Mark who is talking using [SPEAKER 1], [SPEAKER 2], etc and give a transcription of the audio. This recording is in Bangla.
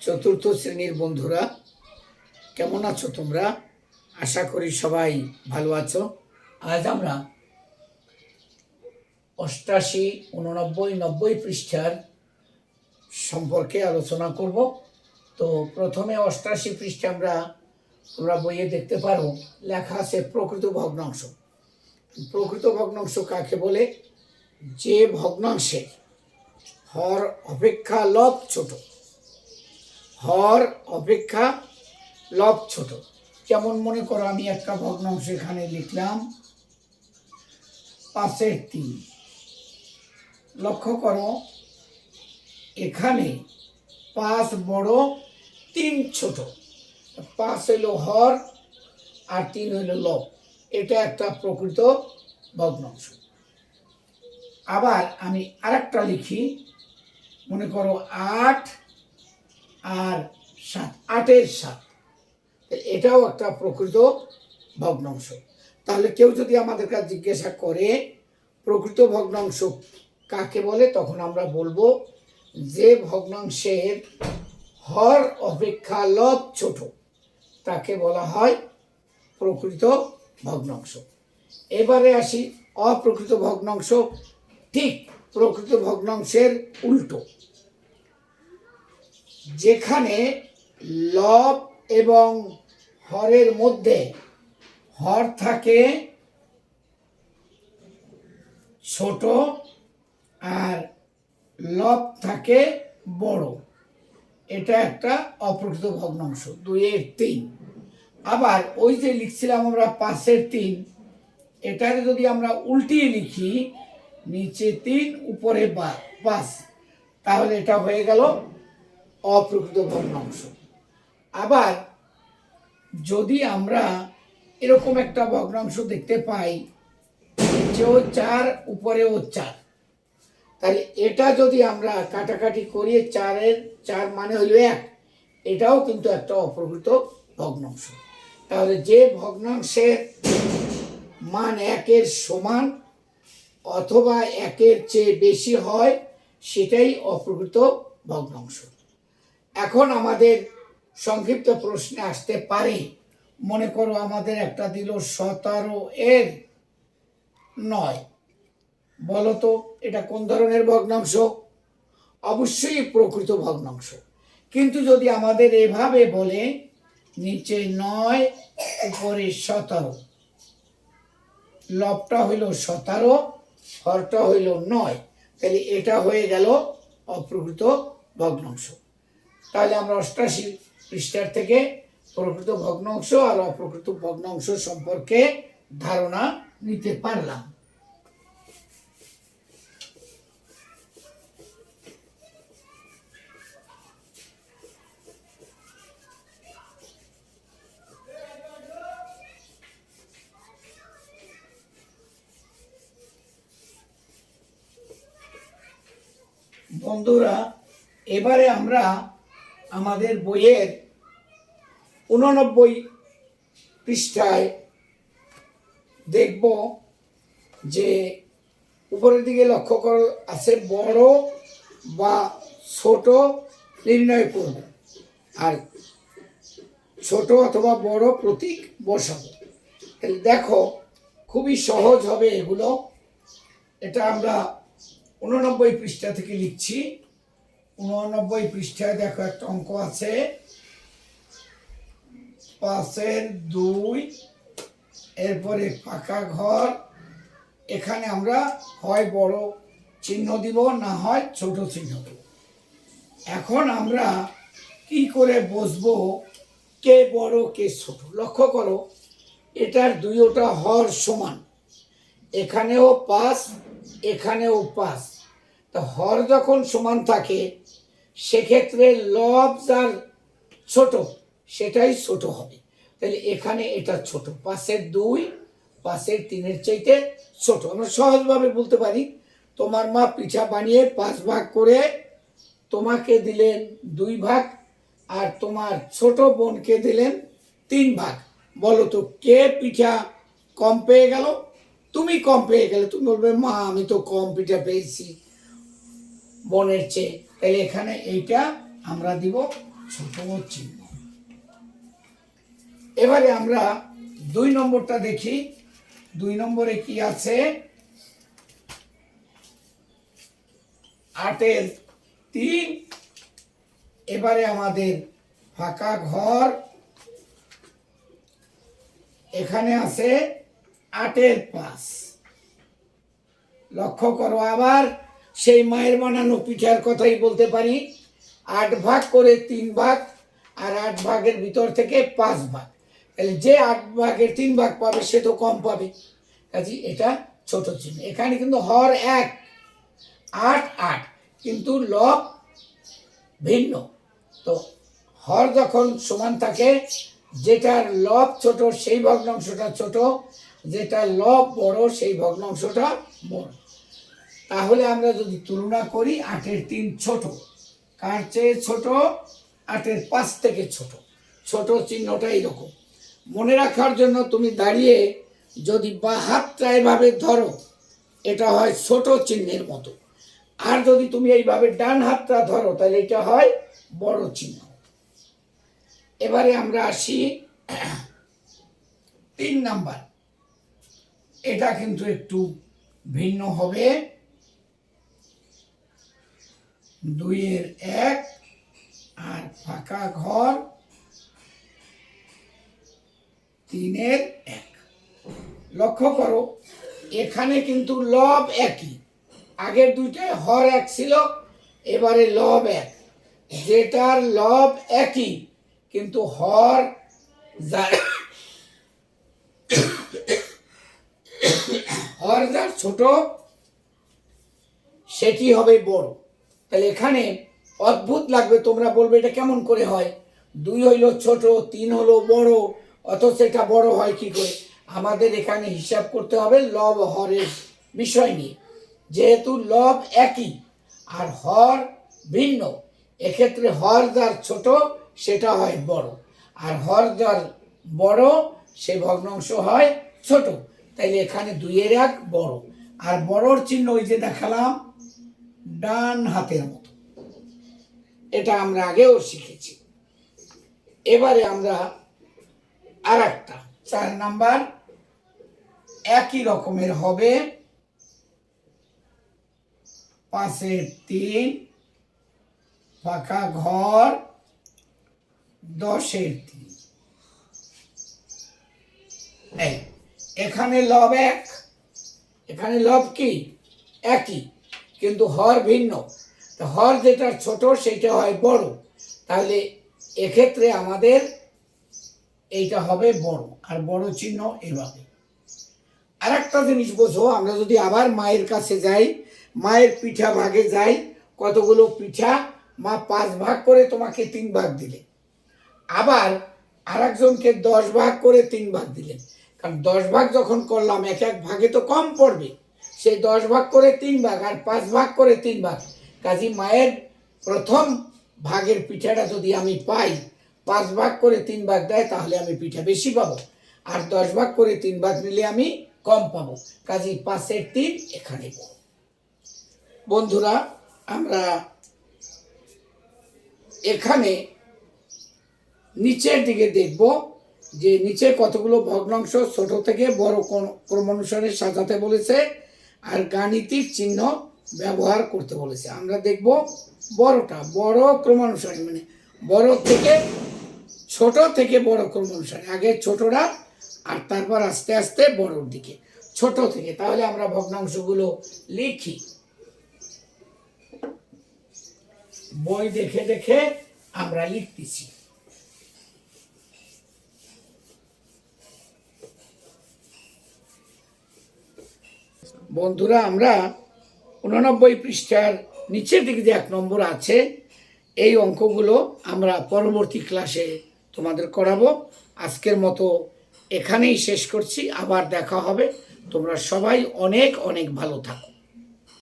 [SPEAKER 1] চতুর্থ শ্রেণীর বন্ধুরা, কেমন আছো তোমরা? আশা করি সবাই ভালো আছো। আজ আমরা 88, 89, 90 পৃষ্ঠার সম্পর্কে আলোচনা করব। তো প্রথমে 88 পৃষ্ঠা তোমরা বইয়ে দেখতে পারো, লেখা আছে প্রকৃত ভগ্নাংশ। প্রকৃত ভগ্নাংশ কাকে বলে? যে ভগ্নাংশের হর অপেক্ষা লব ছোট। হর অপেক্ষা লব ছোট। যেমন মনে করো, আমি একটা ভগ্নাংশ এখানে লিখলাম 5/3। লক্ষ্য করো, এখানে 5 বড়, 3 ছোট। 5 হইল হর আর 3 হইল লব। এটা একটা প্রকৃত ভগ্নাংশ। আবার আমি আরেকটা লিখি, মনে করো 8 আর 7, 8-এর 7। এটাও একটা প্রকৃত ভগ্নাংশ। তাহলে কেউ যদি আমাদের কাছে জিজ্ঞাসা করে প্রকৃত ভগ্নাংশ কাকে বলে, তখন আমরা বলবো যে ভগ্নাংশের হর অপেক্ষা লব ছোট তাকে বলা হয় প্রকৃত ভগ্নাংশ। এবারে আসি অপ্রকৃত ভগ্নাংশ। ঠিক প্রকৃত ভগ্নাংশের উল্টো, যেখানে লব এবং হরের মধ্যে হর থাকে ছোট আর লব থাকে বড়, এটা একটা অপ্রকৃত ভগ্নাংশ। 2/3। আবার ওই যে লিখছিলাম আমরা 5/3, এটারে যদি আমরা উল্টিয়ে লিখি, নিচে 3 উপরে 5, তাহলে এটা হয়ে গেল অপ্রকৃত ভগ্নাংশ। আবার যদি আমরা এরকম একটা ভগ্নাংশ দেখতে পাই, নিচেও 4 উপরেও 4, তাহলে এটা যদি আমরা কাটাকাটি করি, 4-এর 4 মানে হইল 1, এটাও কিন্তু একটা অপ্রকৃত ভগ্নাংশ। তাহলে যে ভগ্নাংশের মান 1-এর সমান অথবা 1-এর চেয়ে বেশি হয়, সেটাই অপ্রকৃত ভগ্নাংশ। এখন আমাদের সংক্ষিপ্ত প্রশ্নে আসতে পারে, মনে করো আমাদের একটা দিল 17/9। বলো তো এটা কোন ধরনের ভগ্নাংশ? অবশ্যই প্রকৃত ভগ্নাংশ। কিন্তু যদি আমাদের এভাবে বলে, নিচে 9 উপরে 17, লবটা হইল 17, হরটা হইল 9, তাহলে এটা হয়ে গেল অপ্রকৃত ভগ্নাংশ। তাহলে আমরা 88 পৃষ্ঠার থেকে প্রকৃত ভগ্নাংশ আর অপ্রকৃত ভগ্নাংশ সম্পর্কে ধারণা নিতে পারলাম। বন্ধুরা, এবারে আমরা আমাদের বইয়ের 89 পৃষ্ঠায় দেখব যে উপরের দিকে লক্ষ্য করা আছে, বড় বা ছোট নির্ণয় করব আর ছোট অথবা বড় প্রতীক বসাবো। তাহলে দেখো, খুবই সহজ হবে এগুলো। এটা আমরা 89 পৃষ্ঠা থেকে লিখছি। 89 পৃষ্ঠায় দেখো একটা অঙ্ক আছে, 5/2, এরপরে ফাঁকা ঘর। এখানে আমরা হয় বড় চিহ্ন দিব, না হয় ছোট চিহ্ন দেব। এখন আমরা কি করে বুঝবো কে বড় কে ছোট? লক্ষ্য করো, এটার দুইটা হর সমান, এখানেও 5, এখানেও 5। তা হর যখন সমান থাকে, সেক্ষেত্রে লব যার ছোট সেটাই ছোট হবে। তাহলে এখানে এটা ছোট, 5/2 5/3 চাইতে ছোট। আমরা সহজভাবে বলতে পারি, তোমার মা পিঠা বানিয়ে 5 ভাগ করে তোমাকে দিলেন 2 ভাগ, আর তোমার ছোট বোনকে দিলেন 3 ভাগ। বলো তো কে পিঠা কম পেয়ে গেল? তুমি কম পেয়ে গেলে। তুমি বলবে, মা আমি তো কম পিঠা পেয়েছি বোনের চেয়ে। তাহলে এখানে এইটা আমরা দিব ছোট চিহ্ন। এবারে আমরা 2 নম্বরটা দেখি। 2 নম্বরে কি আছে? 8-এর 3। এবারে আমাদের ফাঁকা ঘর, এখানে আছে 8-এর 5। লক্ষ্য করো, আবার সেই মায়ের বানানো পিঠার কথাই বলতে পারি। 8 ভাগ করে 3 ভাগ, আর 8 ভাগের ভিতর থেকে 5 ভাগ। তাহলে যে 8 ভাগের 3 ভাগ পাবে সে তো কম পাবে, কাজে এটা ছোট চিহ্ন। এখানে কিন্তু হর এক, 8 8, কিন্তু লব ভিন্ন। তো হর যখন সমান থাকে, যেটার লব ছোট সেই ভগ্নাংশটা ছোট, যেটা লব বড় সেই ভগ্নাংশটা বড়। তাহলে আমরা যদি তুলনা করি, 8-এর 3 ছোট, কার চেয়ে ছোট? 8-এর 5 থেকে ছোট। ছোট চিহ্নটা এইরকম। মনে রাখার জন্য তুমি দাঁড়িয়ে যদি বা হাতটা এভাবে ধরো, এটা হয় ছোট চিহ্নের মতো। আর যদি তুমি এইভাবে ডান হাতটা ধরো, তাহলে এটা হয় বড় চিহ্ন। এবারে আমরা আসি 3 নাম্বার। এটা কিন্তু একটু ভিন্ন হবে। 2-এর 1 আর ফাঁকা ঘর, 3-এর 1। লক্ষ্য করো, এখানে কিন্তু লব একই। আগের দুইটায় হর এক ছিল, এবারে লব এক। যেটার লব একই কিন্তু হর হর যার ছোট সেটি হবে বড়। তাহলে এখানে অদ্ভুত লাগবে, তোমরা বলবে এটা কেমন করে হয়? 2 হইল ছোট, 3 হলো বড়, অথচ এটা বড় হয় কি করে? আমাদের এখানে হিসাব করতে হবে লব হরের বিষয় নিয়ে। যেহেতু লব একই আর হর ভিন্ন, এক্ষেত্রে হর যার ছোট সেটা হয় বড়, আর হর যার বড় সে ভগ্নাংশ হয় ছোট। তাইলে এখানে 2-এর 1 বড়, আর বড়র চিহ্ন ওই যে দেখালাম ডান হাতের মতো, এটা আমরা আগেও শিখেছি। এবারে আমরা আর একটা 4 নাম্বার একই রকমের হবে। 5-এর 3 ফাঁকা ঘর, 10-এর 3। এখানে লব এক, এখানে লব কি একই, কিন্তু হর ভিন্ন। হর যেটা ছোট সেটা হয় বড়, তাহলে এক্ষেত্রে আমাদের এইটা হবে বড়, আর বড় চিহ্ন এভাবে। আর একটা জিনিস বোঝো, আমরা যদি আবার মায়ের কাছে যাই, মায়ের পিঠা ভাগে যাই, কতগুলো পিঠা মা 5 ভাগ করে তোমাকে 3 ভাগ দিলে, আবার আর একজনকে 10 ভাগ করে 3 ভাগ দিলেন। কারণ 10 ভাগ যখন করলাম, এক এক ভাগে তো কম পড়বে, সেই 10 ভাগ করে 3 ভাগ আর 5 ভাগ করে 3 ভাগ। কাজী মায়ের প্রথম ভাগের পিঠাটা যদি আমি পাই, 5 ভাগ করে 3 ভাগ দেয়, তাহলে আমি পিঠা বেশি পাবো, আর 10 ভাগ করে 3 ভাগ নিলে আমি কম পাবো। কাজী 5-এর 3 এখানে পাবো। বন্ধুরা, আমরা এখানে নিচের দিকে দেখব যে নিচে কতগুলো ভগ্নাংশ ছোট থেকে বড় ক্রমানুসারে সাজাতে বলেছে, আর গাণিতিক চিহ্ন ব্যবহার করতে বলেছে। আমরা দেখব বড়টা, বড় ক্রমানুসারে, মানে বড় থেকে ছোট থেকে বড় ক্রমানুসারে, আগে ছোটরা আর তারপর আস্তে আস্তে বড়র দিকে, ছোট থেকে। তাহলে আমরা ভগ্নাংশগুলো লিখি, বই দেখে দেখে আমরা লিখতেছি। বন্ধুরা, আমরা 89 পৃষ্ঠার নিচের দিকে যে 1 নম্বর আছে, এই অঙ্কগুলো আমরা পরবর্তী ক্লাসে তোমাদের করাবো। আজকের মতো এখানেই শেষ করছি, আবার দেখা হবে। তোমরা সবাই অনেক অনেক ভালো থাকো।